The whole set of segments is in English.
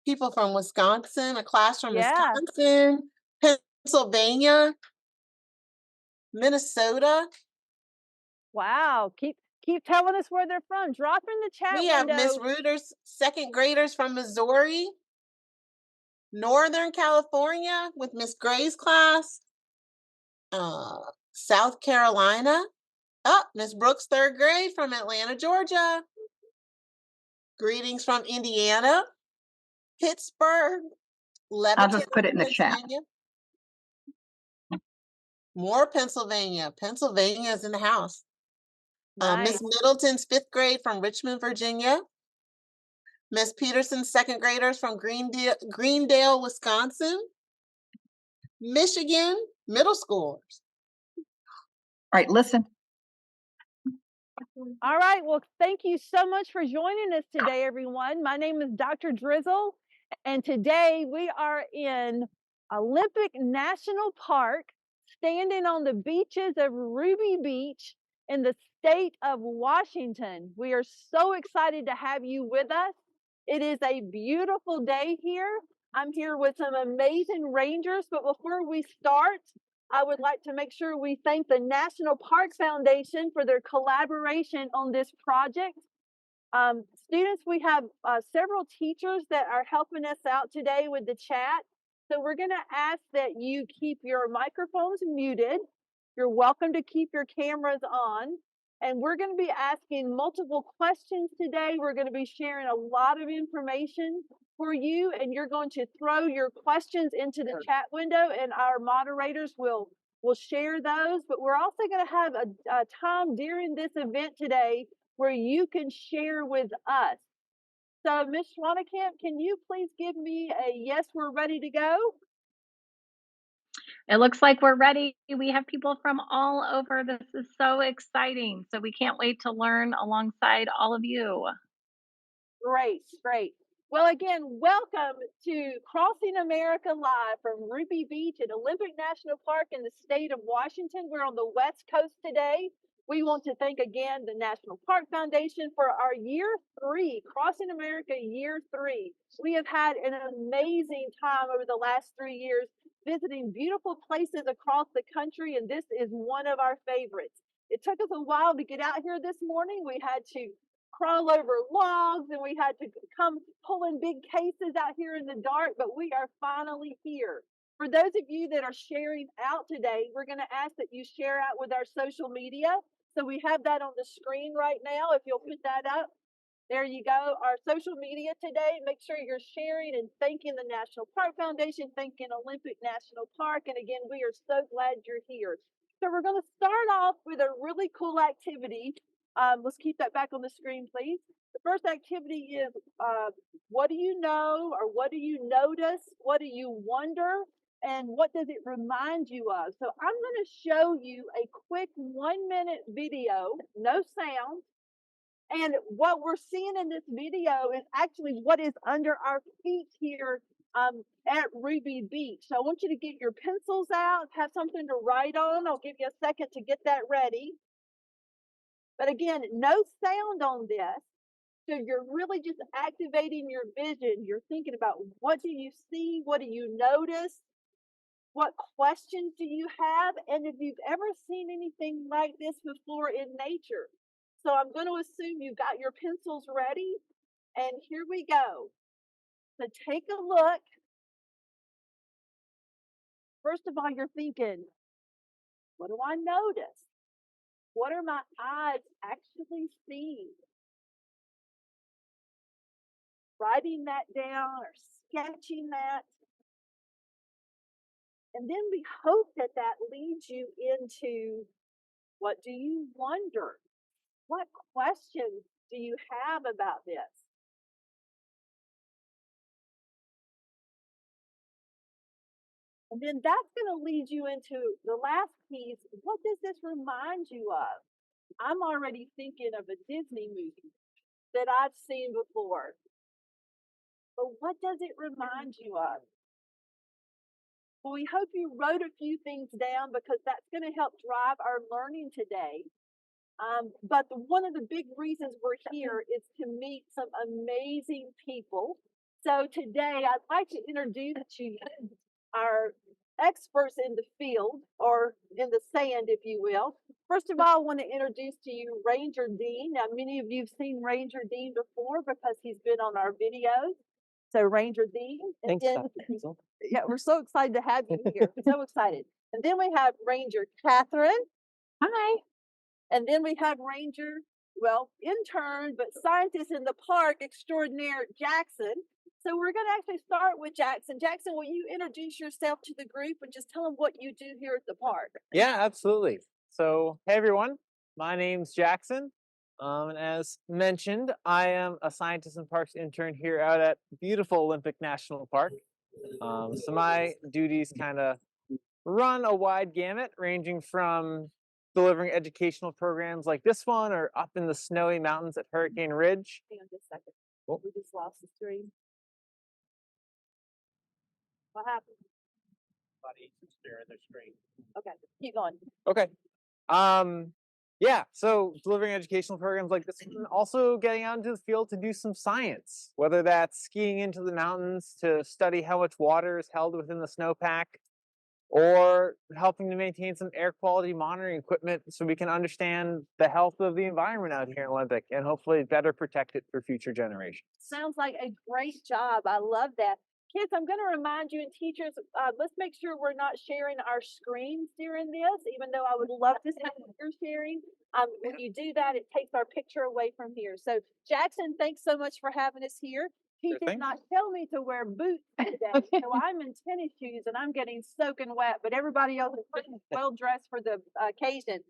people from Wisconsin, a class from Yeah. Wisconsin, Pennsylvania, Minnesota. Wow. Keep telling us where they're from. Drop in the chat We have Miss window. Reuter's second graders from Missouri, Northern California with Miss Gray's class, uh, South Carolina. Oh, Miss Brooks' third grade from Atlanta, Georgia. Greetings from Indiana, Pittsburgh, I'll Levittown, just put it in the chat. Pennsylvania. More Pennsylvania. Pennsylvania is in the house. Miss Nice. Middleton's fifth grade from Richmond, Virginia. Miss Peterson's second graders from Greendale, Wisconsin. Michigan middle schoolers. All right, listen. All right. Well, thank you so much for joining us today, everyone. My name is Dr. Drizzle, and today we are in Olympic National Park, standing on the beaches of Ruby Beach in the state of Washington. We are so excited to have you with us. It is a beautiful day here. I'm here with some amazing rangers, but before we start, I would like to make sure we thank the National Park Foundation for their collaboration on this project. Students, we have several teachers that are helping us out today with the chat. So we're going to ask that you keep your microphones muted. You're welcome to keep your cameras on. And we're going to be asking multiple questions today. We're going to be sharing a lot of information for you, and you're going to throw your questions into the chat window, and our moderators will share those. But we're also going to have a time during this event today where you can share with us. So, Ms. Schwannekamp, can you please give me a yes, we're ready to go? It looks like we're ready. We have people from all over. This is so exciting. So we can't wait to learn alongside all of you. Great, great. Well, again, welcome to Crossing America Live from Ruby Beach at Olympic National Park in the state of Washington. We're on the West Coast today. We want to thank again the National Park Foundation for our year 3, Crossing America year 3. We have had an amazing time over the last 3 years visiting beautiful places across the country, and this is one of our favorites. It took us a while to get out here this morning. We had to crawl over logs and we had to come pulling big cases out here in the dark, but we are finally here. For those of you that are sharing out today, we're going to ask that you share out with our social media. So we have that on the screen right now. If you'll put that up, there you go. Our social media today, make sure you're sharing and thanking the National Park Foundation, thanking Olympic National Park. And again, we are so glad you're here. So we're going to start off with a really cool activity. Let's keep that back on the screen, please. The first activity is what do you know, or what do you notice? What do you wonder? And what does it remind you of? So I'm going to show you a quick 1-minute video, no sound. And what we're seeing in this video is actually what is under our feet here at Ruby Beach. So I want you to get your pencils out, have something to write on. I'll give you a second to get that ready. But again, no sound on this. So you're really just activating your vision. You're thinking about what do you see? What do you notice? What questions do you have? And if you've ever seen anything like this before in nature. So I'm going to assume you've got your pencils ready. And here we go. So take a look. First of all, you're thinking, what do I notice? What are my eyes actually seeing? Writing that down or sketching that. And then we hope that that leads you into what do you wonder? What questions do you have about this? And then that's going to lead you into the last piece. What does this remind you of? I'm already thinking of a Disney movie that I've seen before. But what does it remind you of? Well, we hope you wrote a few things down because that's going to help drive our learning today. But one of the big reasons we're here is to meet some amazing people. So today I'd like to introduce to you our experts in the field or in the sand, if you will. First of all, I want to introduce to you Ranger Dean. Now, many of you have seen Ranger Dean before because he's been on our videos. So Ranger Dean. And Thanks, then, Dr. Hazel. yeah, we're so excited to have you here. So excited. And then we have Ranger Catherine. Hi. And then we have Ranger, well, intern, but scientist in the park extraordinaire, Jackson. So we're going to actually start with Jackson. Jackson, will you introduce yourself to the group and just tell them what you do here at the park? Yeah, absolutely. So, hey everyone, my name's Jackson. And as mentioned, I am a scientist and parks intern here out at beautiful Olympic National Park. So my duties kind of run a wide gamut, ranging from delivering educational programs like this one, or up in the snowy mountains at Hurricane Ridge. Hang on just a second. Oh. We just lost the stream. What happened? Okay, keep going. Okay. Yeah, so delivering educational programs like this one, also getting out into the field to do some science, whether that's skiing into the mountains to study how much water is held within the snowpack, or helping to maintain some air quality monitoring equipment so we can understand the health of the environment out here in Olympic and hopefully better protect it for future generations. Sounds like a great job. I love that. Kids, I'm going to remind you and teachers, let's make sure we're not sharing our screens during this, even though I would love to see what you're sharing. When you do that, it takes our picture away from here. So Jackson, thanks so much for having us here. He Sure did thing. not tell me to wear boots today, so I'm in tennis shoes and I'm getting soaking wet, but everybody else is pretty well dressed for the occasion.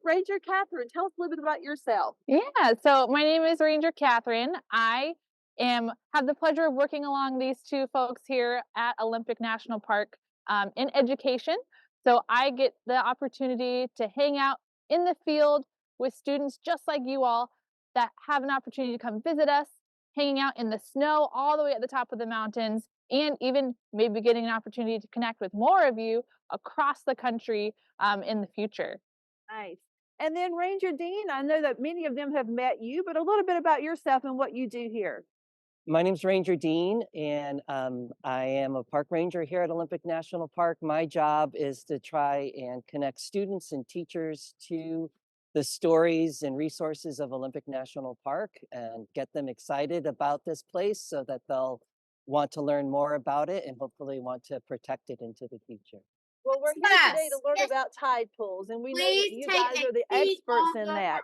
Ranger Catherine, tell us a little bit about yourself. Yeah, so my name is Ranger Catherine. I have the pleasure of working along these two folks here at Olympic National Park in education. So I get the opportunity to hang out in the field with students just like you all that have an opportunity to come visit us, hanging out in the snow all the way at the top of the mountains, and even maybe getting an opportunity to connect with more of you across the country in the future. Nice. And then Ranger Dean, I know that many of them have met you, but a little bit about yourself and what you do here. My name's Ranger Dean, and I am a park ranger here at Olympic National Park. My job is to try and connect students and teachers to the stories and resources of Olympic National Park and get them excited about this place so that they'll want to learn more about it and hopefully want to protect it into the future. Well, we're here today to learn about tide pools, and we know that you guys are the experts in that.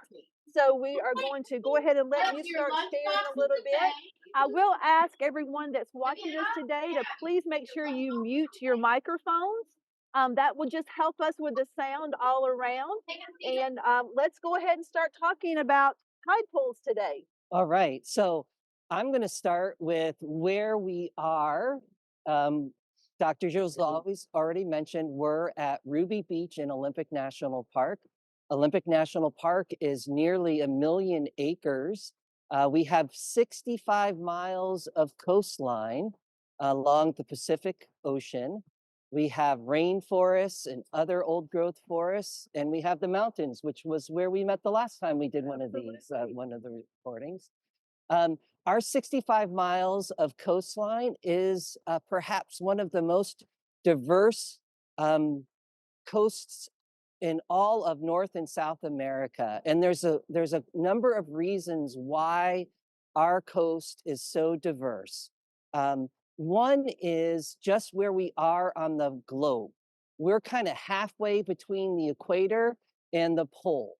So we are going to go ahead and let you start sharing a little bit. I will ask everyone that's watching us today to please make sure you mute your microphones. That will just help us with the sound all around. And let's go ahead and start talking about tide pools today. All right, so I'm going to start with where we are. Dr. Jules already mentioned we're at Ruby Beach in Olympic National Park. Olympic National Park is nearly 1 million acres. We have 65 miles of coastline along the Pacific Ocean. We have rainforests and other old growth forests, and we have the mountains, which was where we met the last time we did one of these, one of the recordings. Our 65 miles of coastline is perhaps one of the most diverse coasts in all of North and South America. And there's a number of reasons why our coast is so diverse. One is just where we are on the globe. We're kind of halfway between the equator and the pole.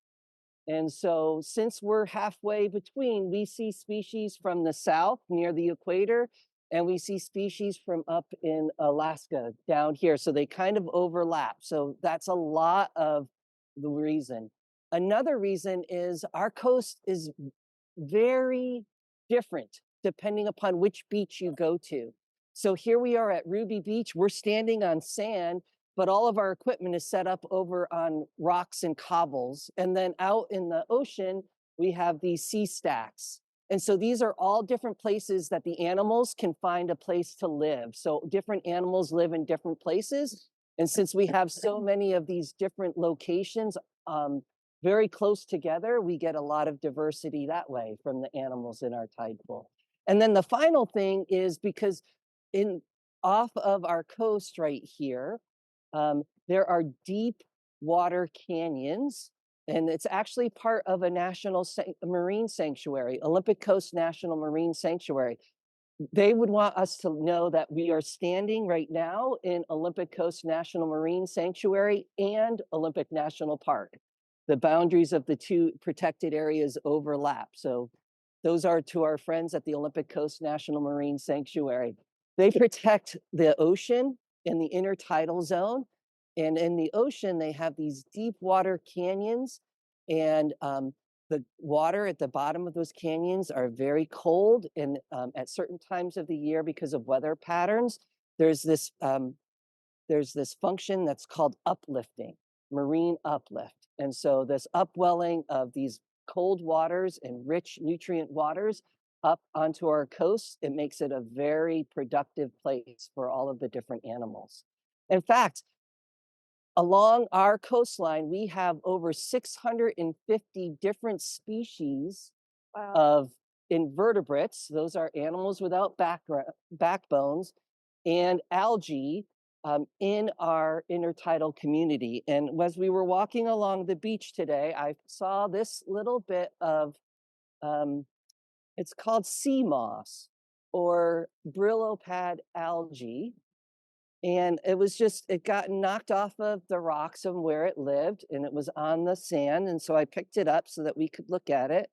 And so since we're halfway between, we see species from the south near the equator, and we see species from up in Alaska down here. So they kind of overlap. So that's a lot of the reason. Another reason is our coast is very different depending upon which beach you go to. So here we are at Ruby Beach. We're standing on sand, but all of our equipment is set up over on rocks and cobbles. And then out in the ocean, we have these sea stacks. And so these are all different places that the animals can find a place to live. So different animals live in different places. And since we have so many of these different locations very close together, we get a lot of diversity that way from the animals in our tide pool. And then the final thing is because off of our coast right here, there are deep water canyons, and it's actually part of a national marine sanctuary, Olympic Coast National Marine Sanctuary. They would want us to know that we are standing right now in Olympic Coast National Marine Sanctuary and Olympic National Park. The boundaries of the two protected areas overlap. So those are to our friends at the Olympic Coast National Marine Sanctuary. They protect the ocean in the intertidal zone. And in the ocean, they have these deep water canyons, and the water at the bottom of those canyons are very cold. And at certain times of the year, because of weather patterns, there's this function that's called uplifting, marine uplift. And so this upwelling of these cold waters and rich nutrient waters up onto our coast, it makes it a very productive place for all of the different animals. In fact, along our coastline, we have over 650 different species Wow. of invertebrates. Those are animals without backbones, and algae in our intertidal community. And as we were walking along the beach today, I saw this little bit of, it's called sea moss or brillopad algae. And it got knocked off of the rocks of where it lived, and it was on the sand. And so I picked it up so that we could look at it.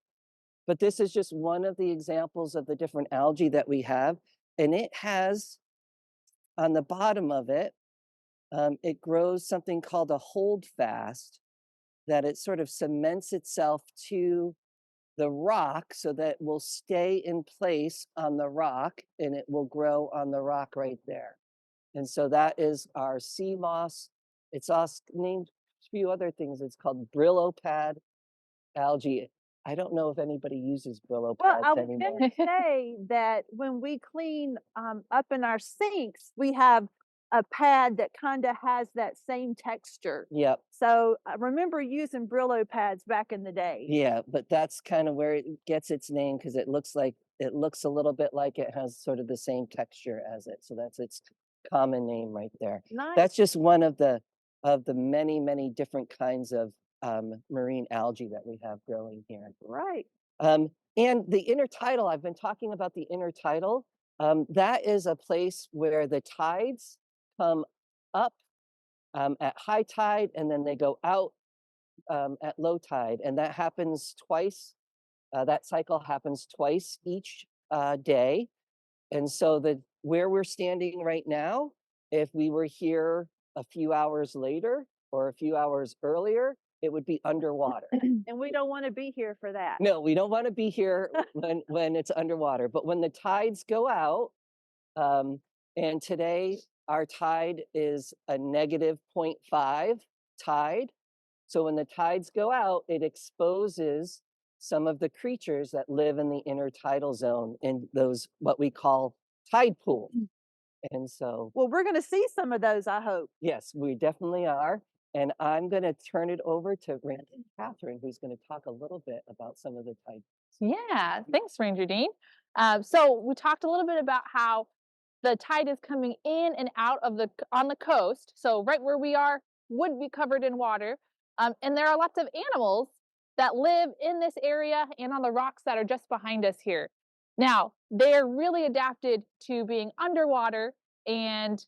But this is just one of the examples of the different algae that we have. And it has, on the bottom of it, it grows something called a holdfast, that it sort of cements itself to the rock so that it will stay in place on the rock, and it will grow on the rock right there. And so that is our sea moss. It's also named a few other things. It's called brillopad algae. I don't know if anybody uses Well, brillopad I was anymore. going to say that when we clean up in our sinks, we have a pad that kind of has that same texture. Yep. So I remember using Brillo pads back in the day. Yeah, but that's kind of where it gets its name, because it looks a little bit like it has sort of the same texture as it. So that's its common name right there. Nice. That's just one of the many, many different kinds of marine algae that we have growing here. Right. And the intertidal, I've been talking about the intertidal. That is a place where the tides come up at high tide, and then they go out at low tide. And that happens twice. That cycle happens twice each day. And so where we're standing right now, if we were here a few hours later or a few hours earlier, it would be underwater. And we don't want to be here for that. No, we don't want to be here when it's underwater. But when the tides go out, and today our tide is a negative 0.5 tide. So when the tides go out, it exposes some of the creatures that live in the intertidal zone in those, what we call tide pools. And so, Well, we're going to see some of those, I hope. yes, we definitely are. And I'm going to turn it over to Ranger Catherine, who's going to talk a little bit about some of the tide pools. Yeah, thanks, Ranger Dean. So we talked a little bit about how the tide is coming in and out of on the coast. So right where we are would be covered in water. And there are lots of animals that live in this area and on the rocks that are just behind us here. Now, they're really adapted to being underwater, and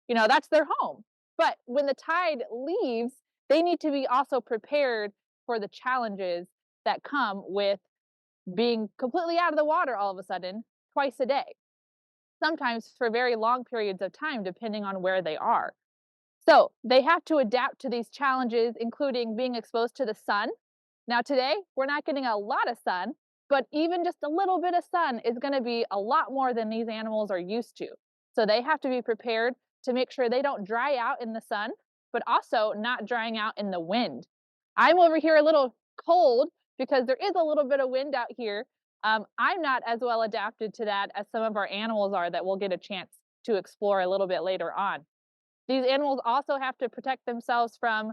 that's their home. But when the tide leaves, they need to be also prepared for the challenges that come with being completely out of the water all of a sudden twice a day, sometimes for very long periods of time, depending on where they are. So they have to adapt to these challenges, including being exposed to the sun. Now today, we're not getting a lot of sun, but even just a little bit of sun is going to be a lot more than these animals are used to. So they have to be prepared to make sure they don't dry out in the sun, but also not drying out in the wind. I'm over here a little cold because there is a little bit of wind out here. I'm not as well adapted to that as some of our animals are that we'll get a chance to explore a little bit later on. These animals also have to protect themselves from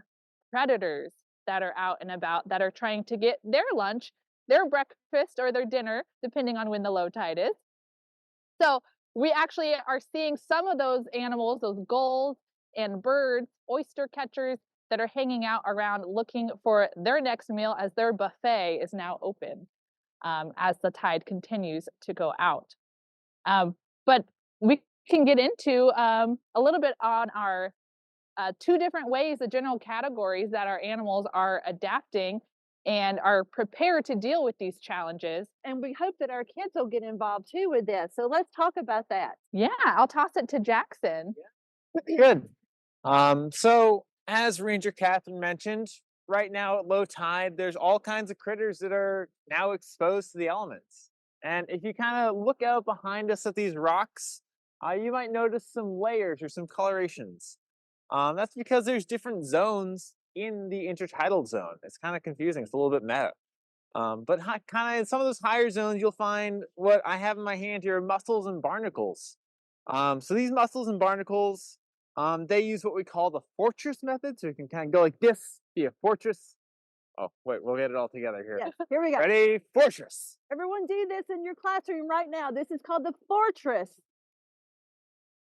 predators that are out and about that are trying to get their lunch their breakfast or their dinner, depending on when the low tide is. So we actually are seeing some of those animals, those gulls and birds, oyster catchers, that are hanging out around looking for their next meal as their buffet is now open as the tide continues to go out. But we can get into a little bit on our two different ways, the general categories that our animals are adapting and are prepared to deal with these challenges. And we hope that our kids will get involved too with this. So let's talk about that. Yeah, I'll toss it to Jackson. Good. So as Ranger Catherine mentioned, right now at low tide, there's all kinds of critters that are now exposed to the elements. And if you kind of look out behind us at these rocks, you might notice some layers or some colorations. That's because there's different zones in the intertidal zone. It's kind of confusing. It's a little bit meta. But kind of in some of those higher zones, you'll find what I have in my hand here, mussels and barnacles. So these mussels and barnacles, they use what we call the fortress method. So you can kind of go like this, be a fortress. Oh, wait, we'll get it all together here. Yes, here we go. Ready? Fortress. Everyone do this in your classroom right now. This is called the fortress.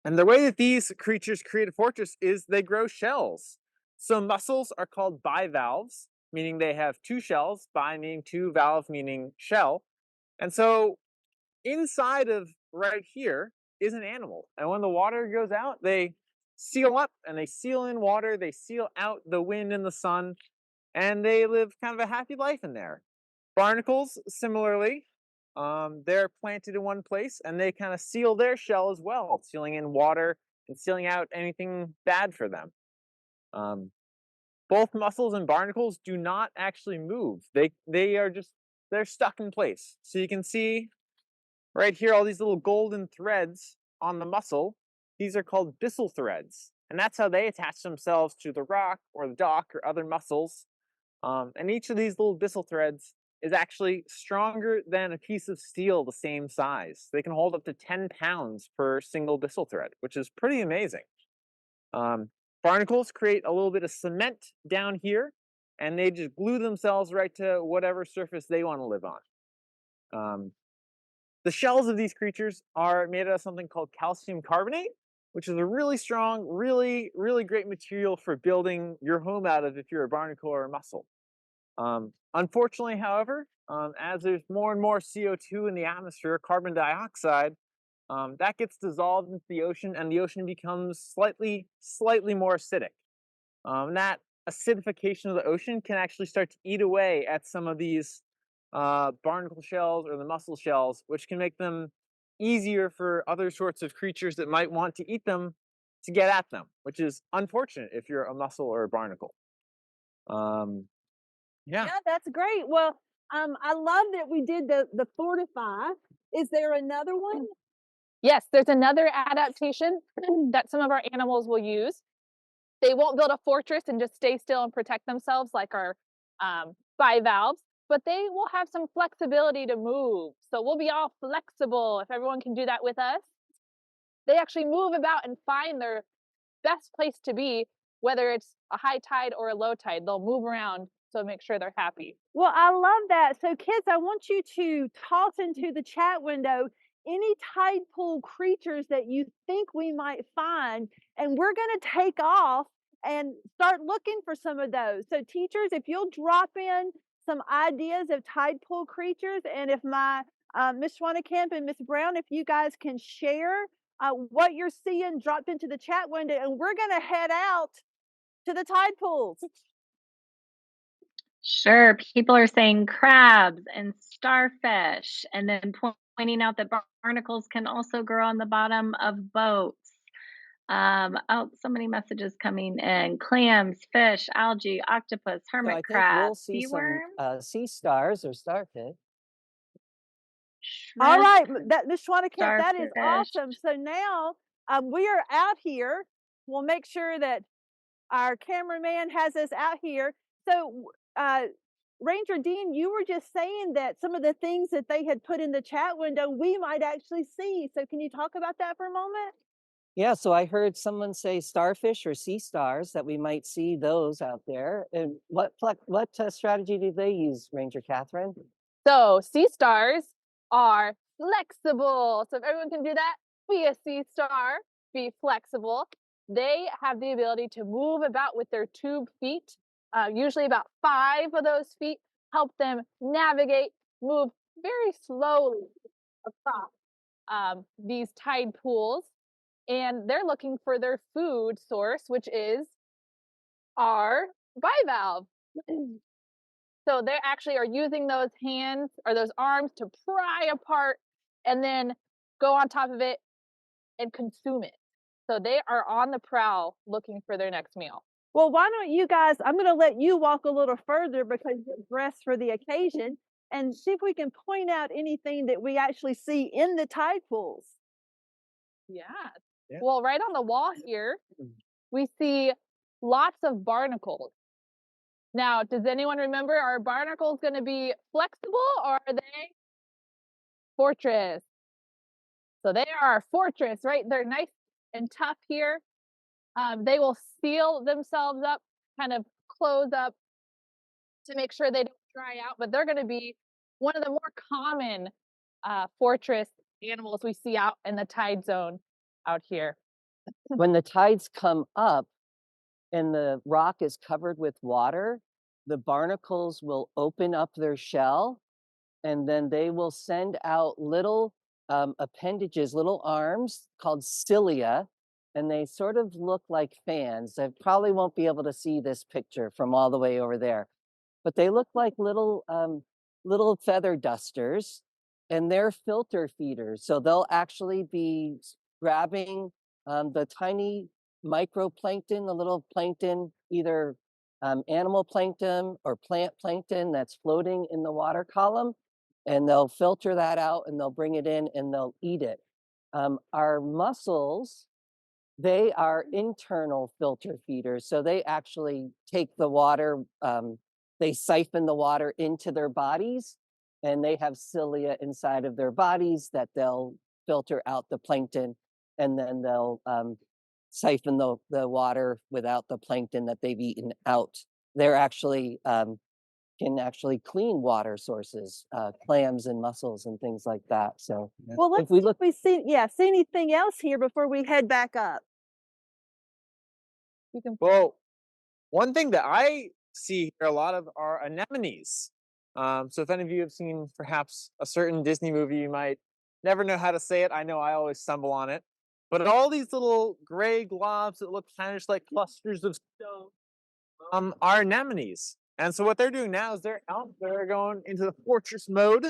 And the way that these creatures create a fortress is they grow shells. So mussels are called bivalves, meaning they have two shells, bi meaning two, valve meaning shell. And so inside of right here is an animal. And when the water goes out, they seal up and they seal in water. They seal out the wind and the sun, and they live kind of a happy life in there. Barnacles, similarly, they're planted in one place and they kind of seal their shell as well, sealing in water and sealing out anything bad for them. Both mussels and barnacles do not actually move. They're stuck in place. So you can see right here all these little golden threads on the mussel. These are called byssal threads, and that's how they attach themselves to the rock or the dock or other mussels. And each of these little byssal threads is actually stronger than a piece of steel the same size. They can hold up to 10 pounds per single byssal thread, which is pretty amazing. Barnacles create a little bit of cement down here, and they just glue themselves right to whatever surface they want to live on. The shells of these creatures are made out of something called calcium carbonate, which is a really strong, really, really great material for building your home out of if you're a barnacle or a mussel. Unfortunately, however, as there's more and more CO2 in the atmosphere, carbon dioxide, that gets dissolved into the ocean, and the ocean becomes slightly more acidic. That acidification of the ocean can actually start to eat away at some of these barnacle shells or the mussel shells, which can make them easier for other sorts of creatures that might want to eat them to get at them, which is unfortunate if you're a mussel or a barnacle. Yeah, that's great. Well, I love that we did the fortify. Is there another one? Yes, there's another adaptation that some of our animals will use. They won't build a fortress and just stay still and protect themselves like our bivalves, but they will have some flexibility to move. So we'll be all flexible if everyone can do that with us. They actually move about and find their best place to be, whether it's a high tide or a low tide. They'll move around to make sure they're happy. Well, I love that. So kids, I want you to toss into the chat window any tide pool creatures that you think we might find, and we're going to take off and start looking for some of those. So teachers, if you'll drop in some ideas of tide pool creatures, and if my Miss Schwannekamp and Miss Brown, if you guys can share what you're seeing dropped into the chat window, and we're going to head out to the tide pools. Sure. People are saying crabs and starfish, and then pointing out that barnacles can also grow on the bottom of boats. Oh, so many messages coming in. Clams, fish, algae, octopus, So I hermit think crab, we'll see sea some worm, sea stars or starfish. All shrimp, right, that Miss Schwannekamp, that is starfish. awesome. So now we are out here. We'll make sure that our cameraman has us out here. So Ranger Dean, you were just saying that some of the things that they had put in the chat window, we might actually see. So can you talk about that for a moment? Yeah, so I heard someone say starfish or sea stars, that we might see those out there. And what strategy do they use, Ranger Catherine? So sea stars are flexible. So if everyone can do that, be a sea star, be flexible. They have the ability to move about with their tube feet. Usually about 5 of those feet help them navigate, move very slowly across these tide pools. And they're looking for their food source, which is our bivalve. So they actually are using those hands or those arms to pry apart and then go on top of it and consume it. So they are on the prowl looking for their next meal. Well, why don't you guys, I'm going to let you walk a little further because you're dressed for the occasion and see if we can point out anything that we actually see in the tide pools. Yeah. Yeah. Well, right on the wall here, we see lots of barnacles. Now, does anyone remember, are barnacles going to be flexible or are they fortress? So they are fortress, right? They're nice and tough here. They will seal themselves up, kind of close up to make sure they don't dry out, but they're going to be one of the more common fortress animals we see out in the tide zone out here. When the tides come up and the rock is covered with water, the barnacles will open up their shell and then they will send out little appendages, little arms called cilia, and they sort of look like fans. I probably won't be able to see this picture from all the way over there, but they look like little feather dusters, and they're filter feeders. So they'll actually be grabbing the tiny microplankton, the little plankton, either animal plankton or plant plankton that's floating in the water column, and they'll filter that out and they'll bring it in and they'll eat it. Our mussels, they are internal filter feeders. So they actually take the water, they siphon the water into their bodies, and they have cilia inside of their bodies that they'll filter out the plankton, and then they'll siphon the water without the plankton that they've eaten out. They're actually can actually clean water sources, clams and mussels and things like that. So Well, let's if we see look, if we see anything else here before we head back up. You can Well, one thing that I see here a lot of are anemones. So if any of you have seen perhaps a certain Disney movie, you might never know how to say it. I know I always stumble on it. But all these little gray globs that look kind of just like clusters of stone are anemones. And so what they're doing now is they're going into the fortress mode,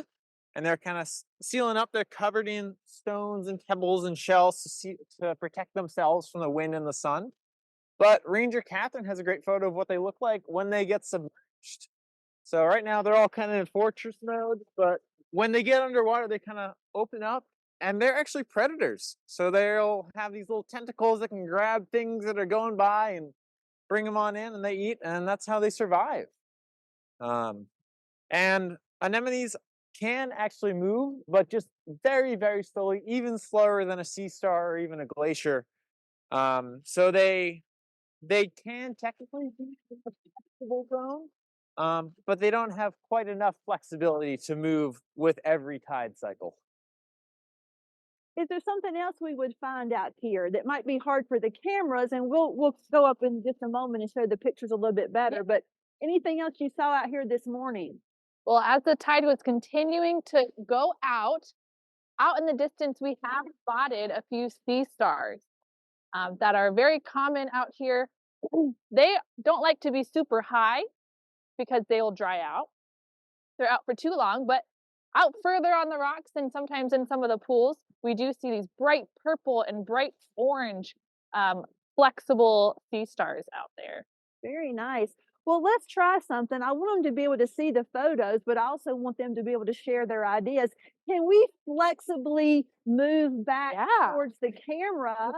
and they're kind of sealing up. They're covered in stones and pebbles and shells to protect themselves from the wind and the sun. But Ranger Catherine has a great photo of what they look like when they get submerged. So right now they're all kind of in fortress mode, but when they get underwater, they kind of open up and they're actually predators. So they'll have these little tentacles that can grab things that are going by and bring them on in, and they eat, and that's how they survive. And anemones can actually move, but just very, very slowly, even slower than a sea star or even a glacier. So they can technically be a flexible zone, but they don't have quite enough flexibility to move with every tide cycle. Is there something else we would find out here that might be hard for the cameras? And we'll go up in just a moment and show the pictures a little bit better. But anything else you saw out here this morning? Well, as the tide was continuing to go out in the distance, we have spotted a few sea stars that are very common out here. They don't like to be super high because they will dry out. They're out for too long, but out further on the rocks and sometimes in some of the pools, we do see these bright purple and bright orange flexible sea stars out there. Very nice. Well, let's try something. I want them to be able to see the photos, but I also want them to be able to share their ideas. Can we flexibly move back towards the camera,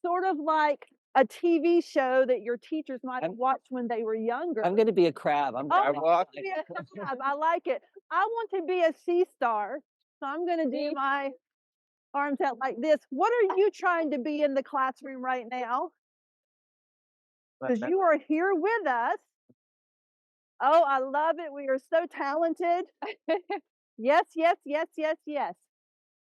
sort of like a TV show that your teachers might have watched when they were younger? I'm going to be a crab. Be a crab. I like it. I want to be a sea star, so I'm going to do my arms out like this. What are you trying to be in the classroom right now? Because you are here with us. Oh, I love it. We are so talented. Yes, yes, yes, yes, yes.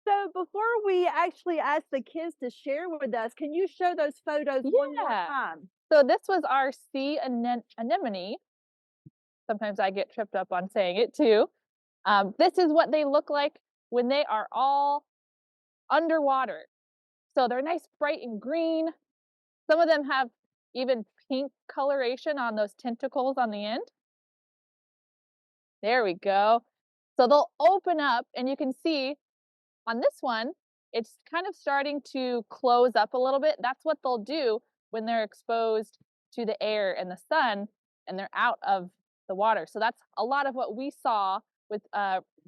So before we actually ask the kids to share with us, can you show those photos one more Yeah. time? So this was our sea anemone. Sometimes I get tripped up on saying it too. This is what they look like when they are all underwater. So they're nice, bright and green. Some of them have even pink coloration on those tentacles on the end. There we go. So they'll open up and you can see on this one, it's kind of starting to close up a little bit. That's what they'll do when they're exposed to the air and the sun and they're out of the water. So that's a lot of what we saw with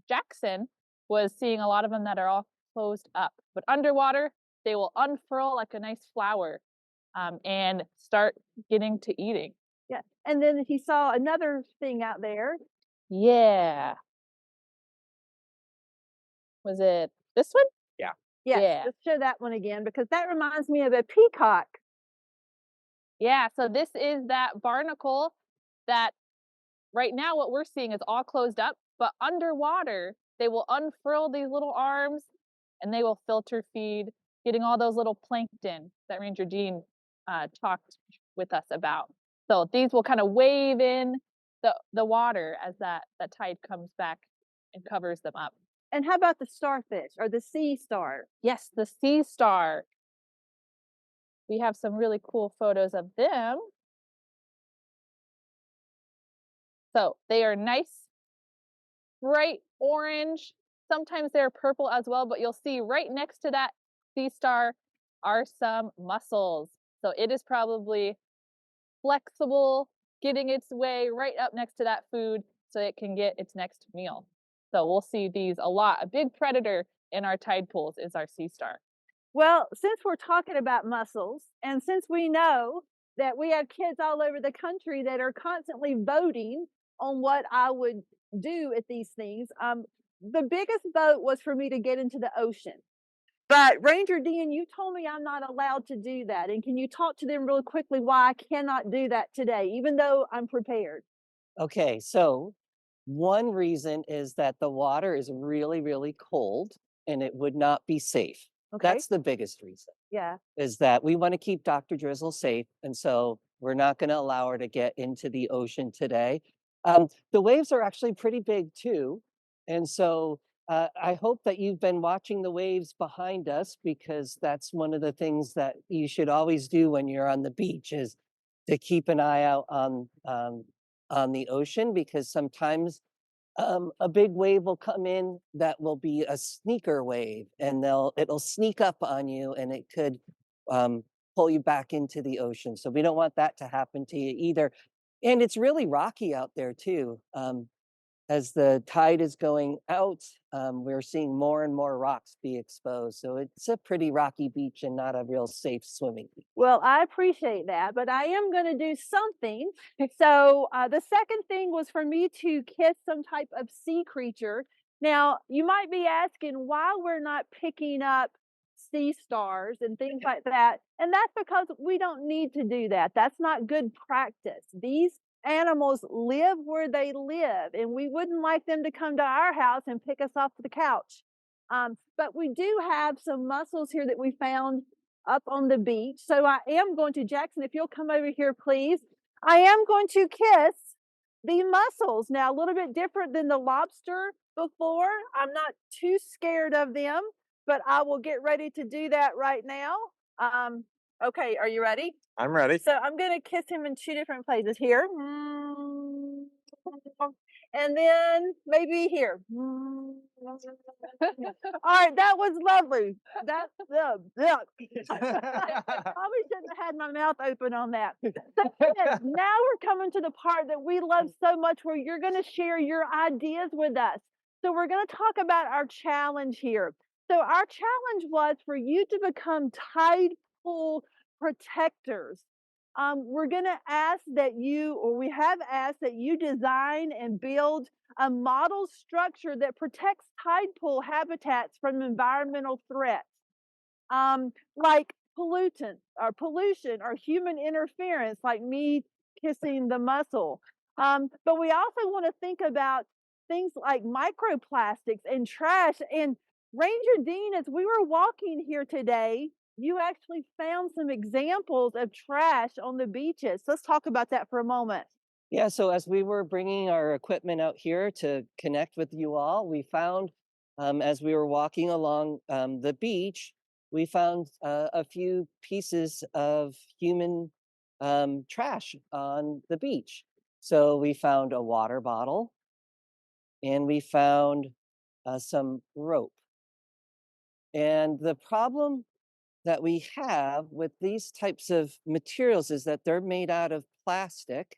Jackson, was seeing a lot of them that are all closed up. But underwater, they will unfurl like a nice flower and start getting to eating. Yeah. And then he saw another thing out there. Yeah. Was it this one? Yes, Yeah. let's show that one again because that reminds me of a peacock. Yeah, so this is that barnacle that right now what we're seeing is all closed up, but underwater, they will unfurl these little arms and they will filter feed, getting all those little plankton that Ranger Dean talked with us about. So these will kind of wave in the water as that tide comes back and covers them up. And how about the starfish or the sea star? Yes, the sea star. We have some really cool photos of them. So they are nice, bright orange. Sometimes they're purple as well, but you'll see right next to that sea star are some mussels. So it is probably flexible, getting its way right up next to that food so it can get its next meal. So we'll see these a lot. A big predator in our tide pools is our sea star. Well, since we're talking about mussels, and since we know that we have kids all over the country that are constantly voting on what I would do at these things, the biggest vote was for me to get into the ocean. But Ranger Dean, you told me I'm not allowed to do that. And can you talk to them really quickly why I cannot do that today, even though I'm prepared? Okay, so one reason is that the water is really, really cold and it would not be safe. Okay. That's the biggest reason, Yeah. is that we want to keep Dr. Drizzle safe. And so we're not going to allow her to get into the ocean today. The waves are actually pretty big too. And so I hope that you've been watching the waves behind us, because that's one of the things that you should always do when you're on the beach, is to keep an eye out on the ocean, because sometimes a big wave will come in that will be a sneaker wave, and it'll sneak up on you and it could pull you back into the ocean. So we don't want that to happen to you either. And it's really rocky out there too. As the tide is going out, we're seeing more and more rocks be exposed. So it's a pretty rocky beach and not a real safe swimming beach. Well, I appreciate that, but I am going to do something. So the second thing was for me to kiss some type of sea creature. Now, you might be asking why we're not picking up sea stars and things like that. And that's because we don't need to do that. That's not good practice. These animals live where they live, and we wouldn't like them to come to our house and pick us off the couch. But we do have some mussels here that we found up on the beach. So I am going to, Jackson, if you'll come over here, please. I am going to kiss the mussels. Now, a little bit different than the lobster before. I'm not too scared of them, but I will get ready to do that right now. Okay, are you ready? I'm ready. So I'm going to kiss him in two different places here. And then maybe here. All right, that was lovely. That's probably shouldn't have had my mouth open on that. So now we're coming to the part that we love so much, where you're going to share your ideas with us. So we're going to talk about our challenge here. So our challenge was for you to become tide pool protectors. We're going to ask that you, or we have asked that you design and build a model structure that protects tide pool habitats from environmental threats, like pollution or human interference, like me kissing the mussel. But we also want to think about things like microplastics and trash. And Ranger Dean, as we were walking here today, you actually found some examples of trash on the beaches. Let's talk about that for a moment. Yeah, so as we were bringing our equipment out here to connect with you all, we found, as we were walking along the beach, we found a few pieces of human trash on the beach. So we found a water bottle and we found some rope. And the problem that we have with these types of materials is that they're made out of plastic.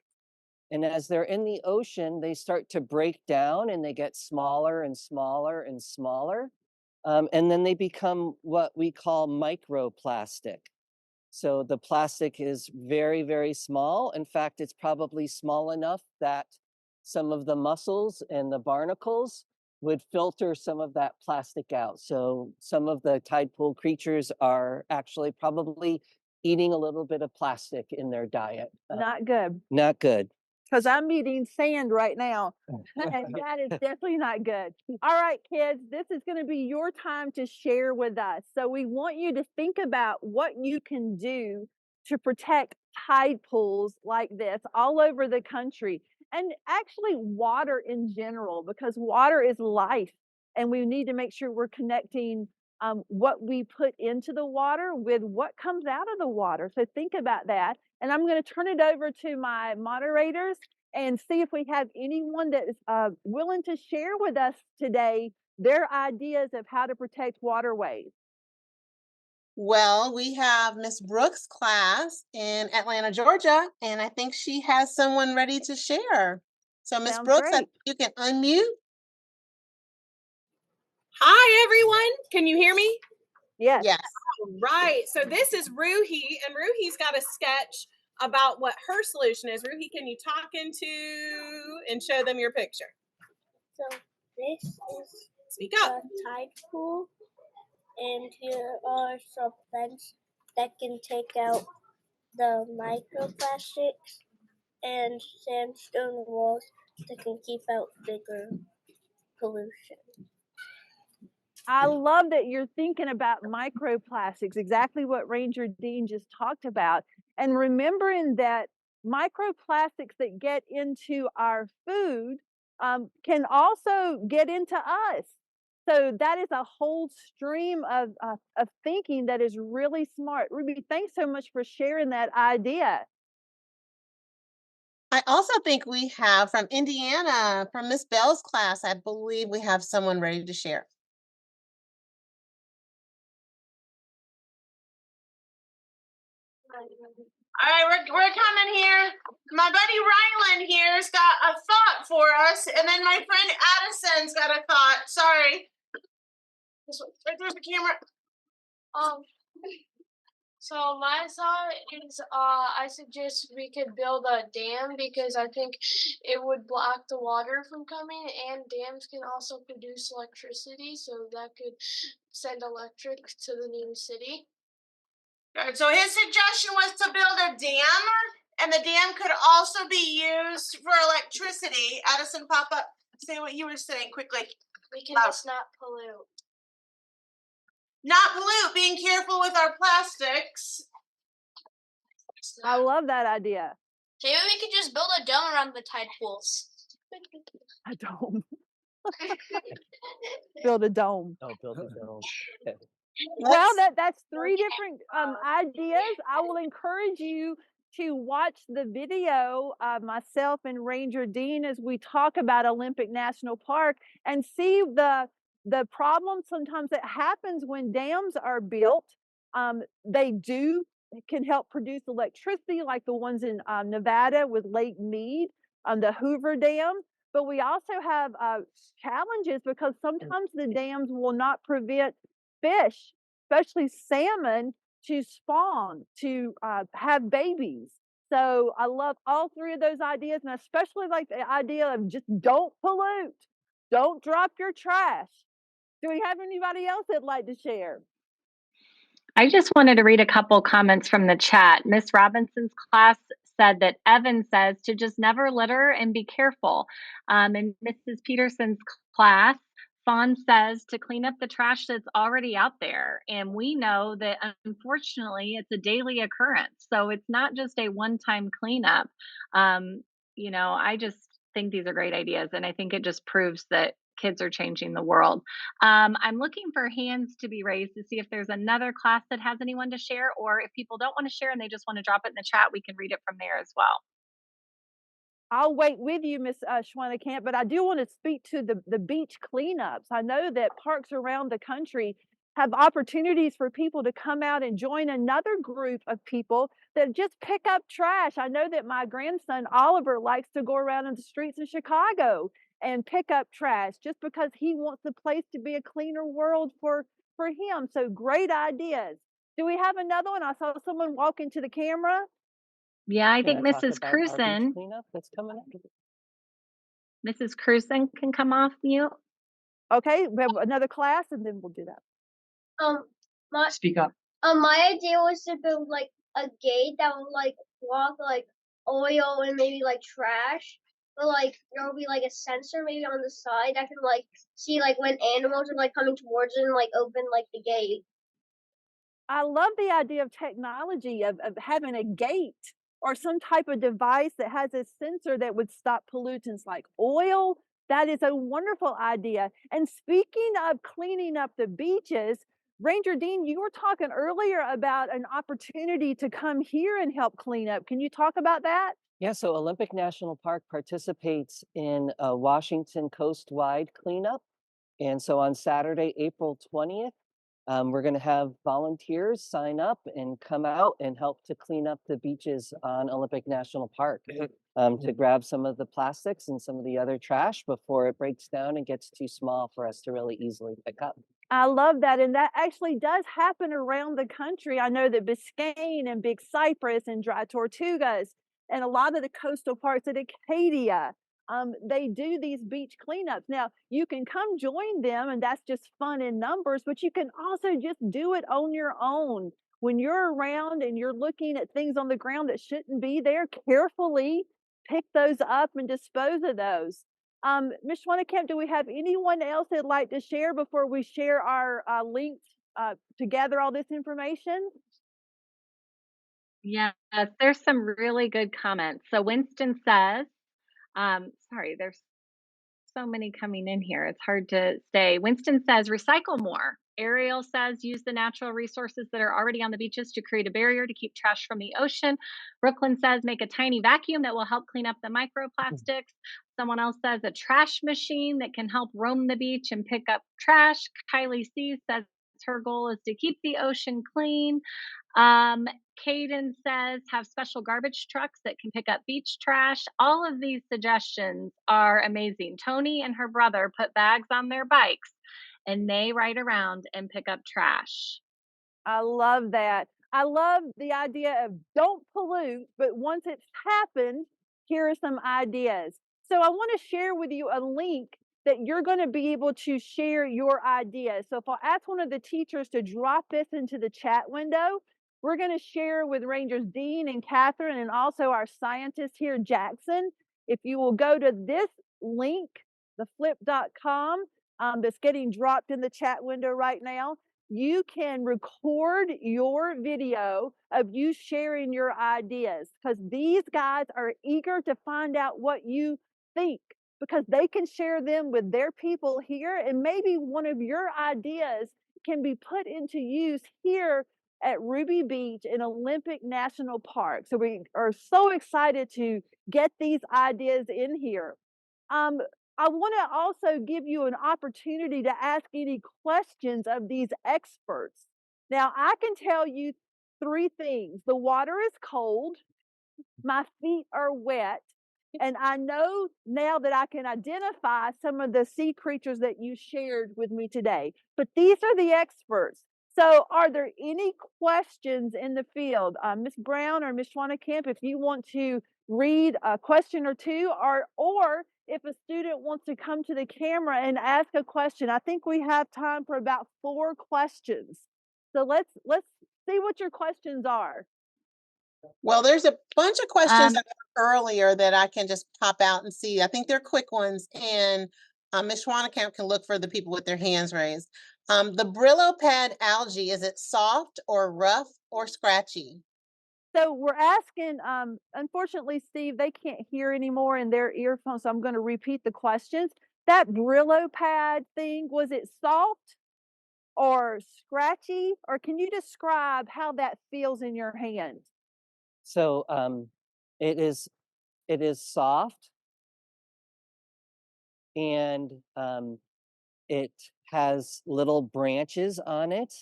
And as they're in the ocean, they start to break down and they get smaller and smaller and smaller. And then they become what we call microplastic. So the plastic is very, very small. In fact, it's probably small enough that some of the mussels and the barnacles would filter some of that plastic out. So some of the tide pool creatures are actually probably eating a little bit of plastic in their diet. Not good. Not good. Because I'm eating sand right now. And that is definitely not good. All right, kids, this is going to be your time to share with us. So we want you to think about what you can do to protect tide pools like this all over the country, and actually water in general, because water is life. And we need to make sure we're connecting what we put into the water with what comes out of the water. So think about that. And I'm going to turn it over to my moderators and see if we have anyone that is willing to share with us today their ideas of how to protect waterways. Well, we have Miss Brooks' class in Atlanta, Georgia, and I think she has someone ready to share. So Miss Sounds Brooks, great. you can unmute. Hi, everyone. Can you hear me? Yes. Yes. All right. So this is Ruhi, and Ruhi's got a sketch about what her solution is. Ruhi, can you talk into and show them your picture? So this is Speak up. a tide pool, and here are some vents that can take out the microplastics and sandstone walls that can keep out bigger pollution. I love that you're thinking about microplastics, exactly what Ranger Dean just talked about. And remembering that microplastics that get into our food can also get into us. So that is a whole stream of thinking that is really smart. Ruby, thanks so much for sharing that idea. I also think we have from Indiana, from Miss Bell's class, I believe we have someone ready to share. All right, we're coming here. My buddy Ryland here's got a thought for us, and then my friend Addison's got a thought. Sorry. There's the camera. So my thought is, I suggest we could build a dam, because I think it would block the water from coming, and dams can also produce electricity, so that could send electric to the new city. Good. So his suggestion was to build a dam, and the dam could also be used for electricity. Addison, pop up. Say what you were saying quickly. We can just not pollute. Not pollute, being careful with our plastics. I love that idea. Maybe we could just build a dome around the tide pools. A dome. Build a dome. Oh, build a dome. Well, that's three different ideas. I will encourage you to watch the video of myself and Ranger Dean as we talk about Olympic National Park and see the problem sometimes that happens when dams are built. They can help produce electricity, like the ones in Nevada with Lake Mead, the Hoover Dam. But we also have challenges because sometimes the dams will not prevent fish, especially salmon, to spawn, to have babies. So I love all three of those ideas, and especially like the idea of just don't pollute, don't drop your trash. Do we have anybody else that'd like to share? I just wanted to read a couple comments from the chat. Miss Robinson's class said that Evan says to just never litter and be careful. In Mrs. Peterson's class, Fawn says to clean up the trash that's already out there. And we know that unfortunately it's a daily occurrence. So it's not just a one time cleanup. I just think these are great ideas. And I think it just proves that kids are changing the world. I'm looking for hands to be raised to see if there's another class that has anyone to share, or if people don't want to share and they just want to drop it in the chat, we can read it from there as well. I'll wait with you, Miss Schwannekamp, but I do want to speak to the beach cleanups. I know that parks around the country have opportunities for people to come out and join another group of people that just pick up trash. I know that my grandson Oliver likes to go around in the streets of Chicago and pick up trash just because he wants the place to be a cleaner world for him. So great ideas. Do we have another one? I saw someone walk into the camera. Yeah, I think Can I talk Mrs. about our beach Cruzen, cleanup that's coming up? Mrs. Cruzen can come off mute. Okay, we have another class and then we'll do that. My Speak up. my idea was to build like a gate that would like block like oil and maybe like trash. But like there will be like a sensor maybe on the side that can like see like when animals are like coming towards it and like open like the gate. I love the idea of technology of having a gate or some type of device that has a sensor that would stop pollutants like oil. That is a wonderful idea. And speaking of cleaning up the beaches, Ranger Dean, you were talking earlier about an opportunity to come here and help clean up. Can you talk about that? Yeah, so Olympic National Park participates in a Washington coast-wide cleanup. And so on Saturday, April 20th, we're going to have volunteers sign up and come out and help to clean up the beaches on Olympic National Park to grab some of the plastics and some of the other trash before it breaks down and gets too small for us to really easily pick up. I love that. And that actually does happen around the country. I know that Biscayne and Big Cypress and Dry Tortugas and a lot of the coastal parks at Acadia, they do these beach cleanups. Now, you can come join them, and that's just fun in numbers, but you can also just do it on your own. When you're around and you're looking at things on the ground that shouldn't be there, carefully pick those up and dispose of those. Ms. Schwannekamp, do we have anyone else that'd like to share before we share our links to gather all this information? Yes, there's some really good comments. So Winston says, sorry, there's so many coming in here. It's hard to say. Winston says, recycle more. Ariel says, use the natural resources that are already on the beaches to create a barrier to keep trash from the ocean. Brooklyn says, make a tiny vacuum that will help clean up the microplastics. Someone else says, a trash machine that can help roam the beach and pick up trash. Kylie C says, her goal is to keep the ocean clean. Caden says, have special garbage trucks that can pick up beach trash. All of these suggestions are amazing. Tony and her brother put bags on their bikes and they ride around and pick up trash. I love that. I love the idea of don't pollute, but once it's happened, here are some ideas. So I want to share with you a link that you're going to be able to share your ideas. So if I'll ask one of the teachers to drop this into the chat window, we're going to share with Rangers Dean and Catherine and also our scientist here, Jackson. If you will go to this link, theflip.com, that's getting dropped in the chat window right now, you can record your video of you sharing your ideas because these guys are eager to find out what you think because they can share them with their people here and maybe one of your ideas can be put into use here at Ruby Beach in Olympic National Park. So we are so excited to get these ideas in here. I want to also give you an opportunity to ask any questions of these experts. Now, I can tell you three things. The water is cold, my feet are wet, and I know now that I can identify some of the sea creatures that you shared with me today. But these are the experts. So are there any questions in the field? Ms. Brown or Ms. Schwannekamp, if you want to read a question or two, or if a student wants to come to the camera and ask a question, I think we have time for about 4 questions. So let's see what your questions are. Well, there's a bunch of questions Um, earlier that I can just pop out and see. I think they're quick ones, and Ms. Schwanenkamp can look for the people with their hands raised. The Brillo pad algae, is it soft or rough or scratchy? So we're asking, unfortunately, Steve, they can't hear anymore in their earphones, so I'm going to repeat the questions. That Brillo pad thing, was it soft or scratchy? Or can you describe how that feels in your hand? So it is soft, and it has little branches on it.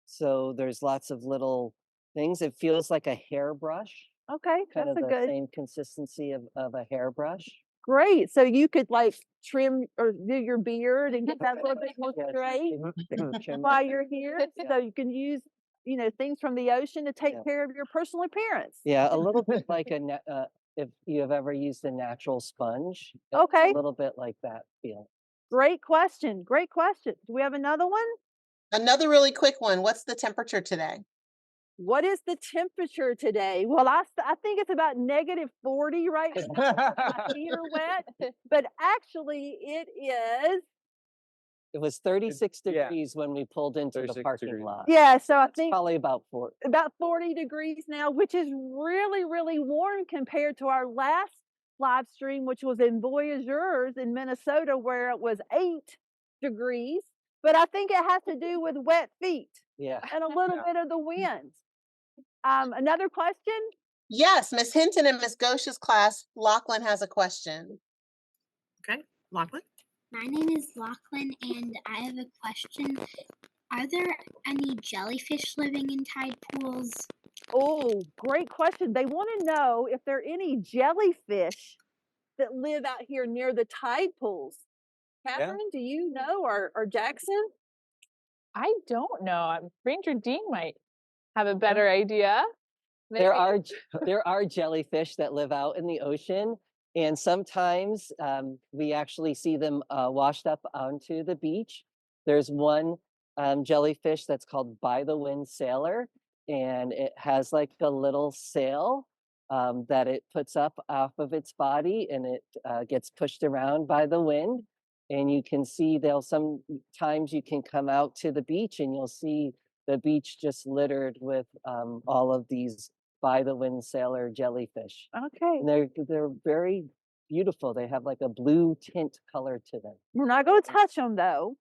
So there's lots of little things. It feels like a hairbrush, Okay, kind that's of a the good. same consistency of a hairbrush. Great. So you could like trim or do your beard and get that a little bit more Yes. straight Trim- while you're here. Yeah. So you can use, things from the ocean to take Yeah. care of your personal appearance. Yeah, a little bit like if you have ever used a natural sponge. It's Okay. a little bit like that feel. Great question. Great question. Do we have another one? Another really quick one. What's the temperature today? What is the temperature today? Well, I think it's about -40 right now. My feet are wet, but actually it is. It was 36 yeah. degrees when we pulled into the 36 parking degrees. lot. Yeah, so I It's think probably about 4. about 40 degrees now, which is really, really warm compared to our last live stream, which was in Voyageurs in Minnesota, where it was 8 degrees. But I think it has to do with wet feet Yeah. and a little bit of the wind. Another question? Yes, Miss Hinton and Miss Gosha's class, Lachlan has a question. Okay, Lachlan. My name is Lachlan, and I have a question. Are there any jellyfish living in tide pools? Oh, great question. They want to know if there are any jellyfish that live out here near the tide pools. Catherine, do you know, or Jackson? I don't know. Ranger Dean might have a better idea. There are jellyfish that live out in the ocean, and sometimes we actually see them washed up onto the beach. There's one jellyfish that's called by the wind sailor, and it has like a little sail that it puts up off of its body, and it gets pushed around by the wind. And you can see sometimes you can come out to the beach and you'll see the beach just littered with all of these by the wind sailor jellyfish. Okay. And they're very beautiful. They have like a blue tint color to them. We're not going to touch them though.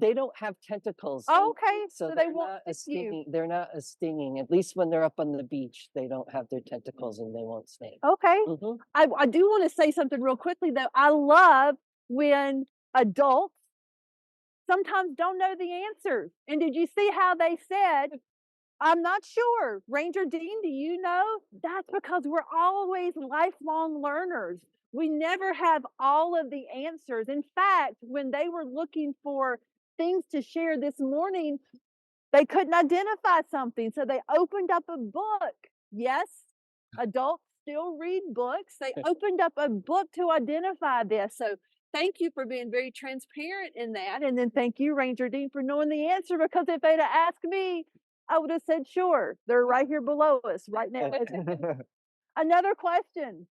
They don't have tentacles. Oh, okay. So they they're won't not stick you. stinging. They're not as stinging. At least when they're up on the beach, they don't have their tentacles and they won't sting. Okay. Mhm. I do want to say something real quickly though. I love when adults sometimes don't know the answers. And did you see how they said, I'm not sure. Ranger Dean, do you know? That's because we're always lifelong learners. We never have all of the answers. In fact, when they were looking for things to share this morning, they couldn't identify something. So they opened up a book. Yes, adults still read books. They opened up a book to identify this. So thank you for being very transparent in that. And then thank you, Ranger Dean, for knowing the answer, because if they'd have asked me, I would have said, sure, they're right here below us right now. Another question.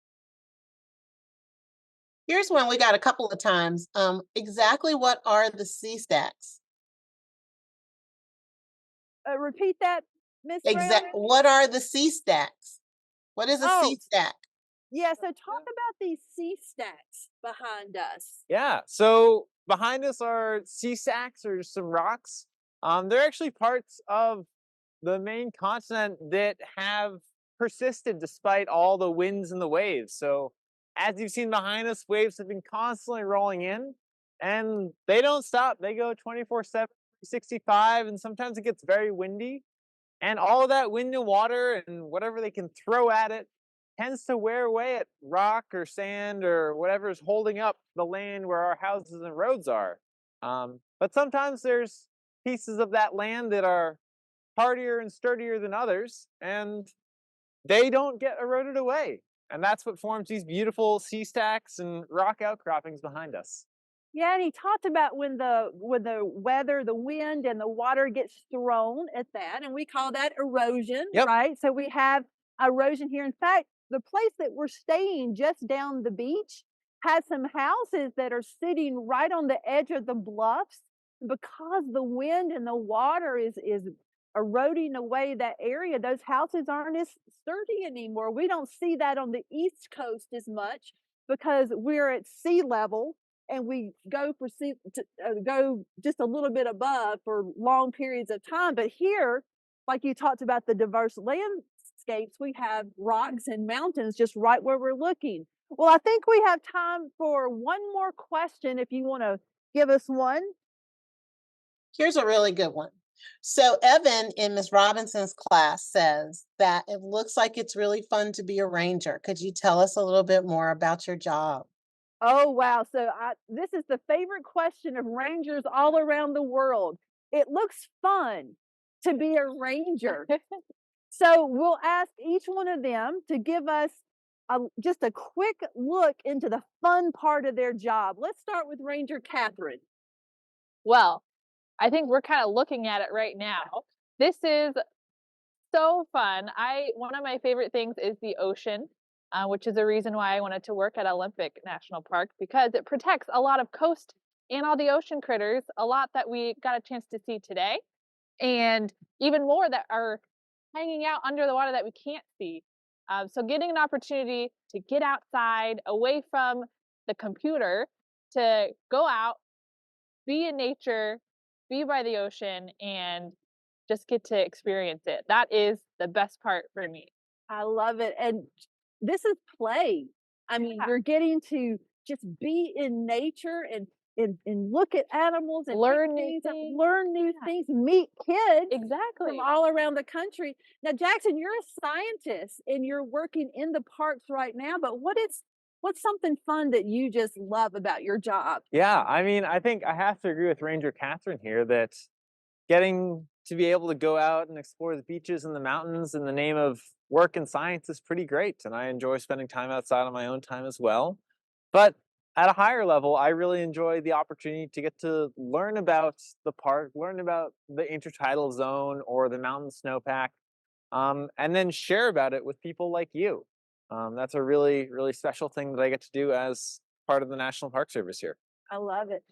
Here's one we got a couple of times. Exactly what are the sea stacks? Repeat that, Miss Brown. What are the sea stacks? What is a sea stack? Yeah, so talk about these sea stacks behind us. Yeah, so behind us are sea stacks or some rocks. They're actually parts of the main continent that have persisted despite all the winds and the waves. So as you've seen behind us, waves have been constantly rolling in and they don't stop. They go 24/7, 365, and sometimes it gets very windy. And all of that wind and water and whatever they can throw at it tends to wear away at rock or sand or whatever is holding up the land where our houses and roads are. But sometimes there's pieces of that land that are hardier and sturdier than others, and they don't get eroded away. And that's what forms these beautiful sea stacks and rock outcroppings behind us. Yeah, and he talked about when the weather, the wind and the water gets thrown at that, and we call that erosion, Yep. right? So we have erosion here. In fact, the place that we're staying just down the beach has some houses that are sitting right on the edge of the bluffs. Because the wind and the water is eroding away that area, those houses aren't as sturdy anymore. We don't see that on the East Coast as much because we're at sea level and we go go just a little bit above for long periods of time. But here, like you talked about the diverse landscapes, we have rocks and mountains just right where we're looking. Well, I think we have time for one more question if you want to give us one. Here's a really good one. So Evan in Ms. Robinson's class says that it looks like it's really fun to be a ranger. Could you tell us a little bit more about your job? Oh, wow. So this is the favorite question of rangers all around the world. It looks fun to be a ranger. So we'll ask each one of them to give us just a quick look into the fun part of their job. Let's start with Ranger Catherine. Well, I think we're kind of looking at it right now. This is so fun. One of my favorite things is the ocean, which is a reason why I wanted to work at Olympic National Park, because it protects a lot of coast and all the ocean critters, a lot that we got a chance to see today, and even more that are hanging out under the water that we can't see. So getting an opportunity to get outside, away from the computer, to go out, be in nature, be by the ocean, and just get to experience it. That is the best part for me. I love it. And this is play. I mean, you're getting to just be in nature and look at animals and Learn pick new things up, things. learn new things, meet kids Exactly. from all around the country. Now, Jackson, you're a scientist and you're working in the parks right now, but what's something fun that you just love about your job? Yeah, I mean, I think I have to agree with Ranger Catherine here that getting to be able to go out and explore the beaches and the mountains in the name of work and science is pretty great. And I enjoy spending time outside on my own time as well. But at a higher level, I really enjoy the opportunity to get to learn about the park, learn about the intertidal zone or the mountain snowpack, and then share about it with people like you. That's a really, really special thing that I get to do as part of the National Park Service here. I love it.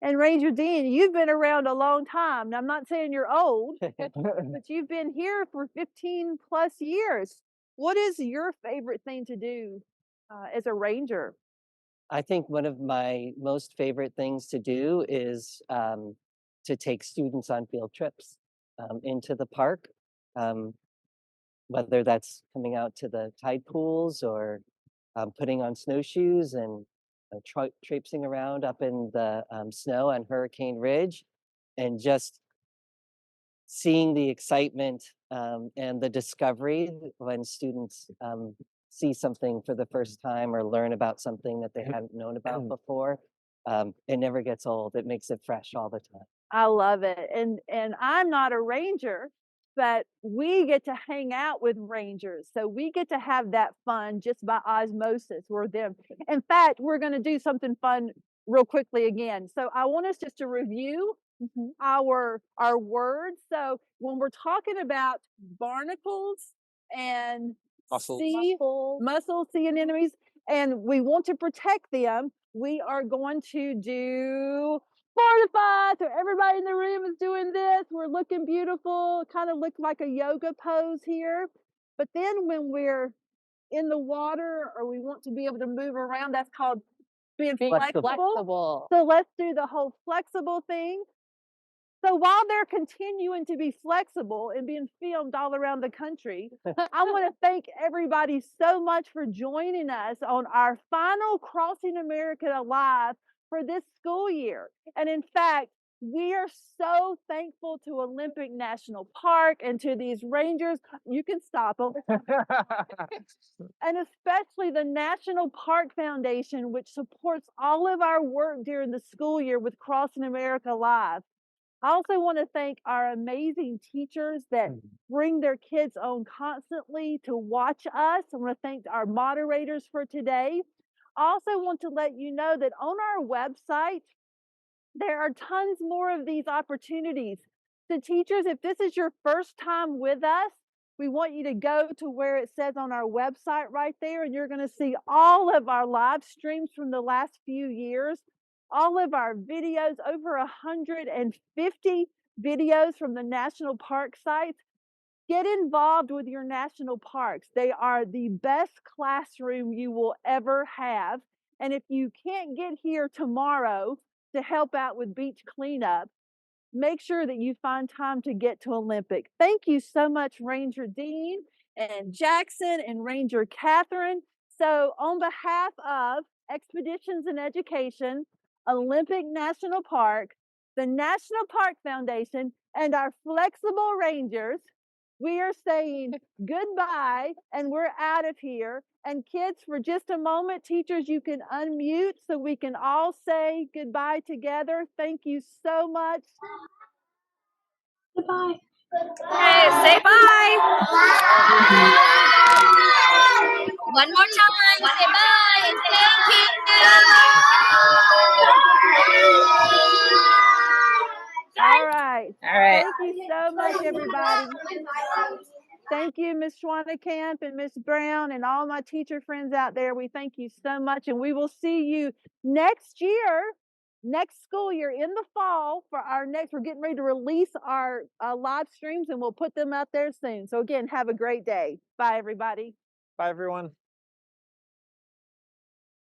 And Ranger Dean, you've been around a long time. Now, I'm not saying you're old, but you've been here for 15 plus years. What is your favorite thing to do as a ranger? I think one of my most favorite things to do is to take students on field trips into the park, whether that's coming out to the tide pools or putting on snowshoes and traipsing around up in the snow on Hurricane Ridge, and just seeing the excitement and the discovery when students see something for the first time or learn about something that they hadn't known about before. It never gets old. It makes it fresh all the time. I love it. And I'm not a ranger, but we get to hang out with rangers. So we get to have that fun just by osmosis. We're them. In fact, we're going to do something fun real quickly again. So I want us just to review our words. So when we're talking about barnacles and mussels, sea anemones, and we want to protect them, we are going to do fortify. So everybody in the room is doing this. We're looking beautiful, kind of look like a yoga pose here. But then when we're in the water or we want to be able to move around, that's called being flexible. So let's do the whole flexible thing. So while they're continuing to be flexible and being filmed all around the country, I want to thank everybody so much for joining us on our final Crossing America Live for this school year. And in fact, we are so thankful to Olympic National Park and to these rangers. You can stop them. And especially the National Park Foundation, which supports all of our work during the school year with Crossing America Live. I also want to thank our amazing teachers that bring their kids on constantly to watch us. I want to thank our moderators for today. I also want to let you know that on our website, there are tons more of these opportunities. So teachers, if this is your first time with us, we want you to go to where it says on our website right there, and you're going to see all of our live streams from the last few years, all of our videos, over 150 videos from the national park sites. Get involved with your national parks. They are the best classroom you will ever have. And if you can't get here tomorrow to help out with beach cleanup, make sure that you find time to get to Olympic. Thank you so much, Ranger Dean and Jackson and Ranger Catherine. So on behalf of Expeditions in Education, Olympic National Park, the National Park Foundation, and our flexible Rangers, we are saying goodbye and we're out of here. And kids, for just a moment, teachers, you can unmute so we can all say goodbye together. Thank you so much. Goodbye. Hey, say bye. One more time, say bye and thank you. All right. All right. Thank you so much, everybody. Thank you, Ms. Schwannekamp and Ms. Brown and all my teacher friends out there. We thank you so much. And we will see you next year, next school year in the fall for our next, we're getting ready to release our live streams and we'll put them out there soon. So again, have a great day. Bye, everybody. Bye, everyone.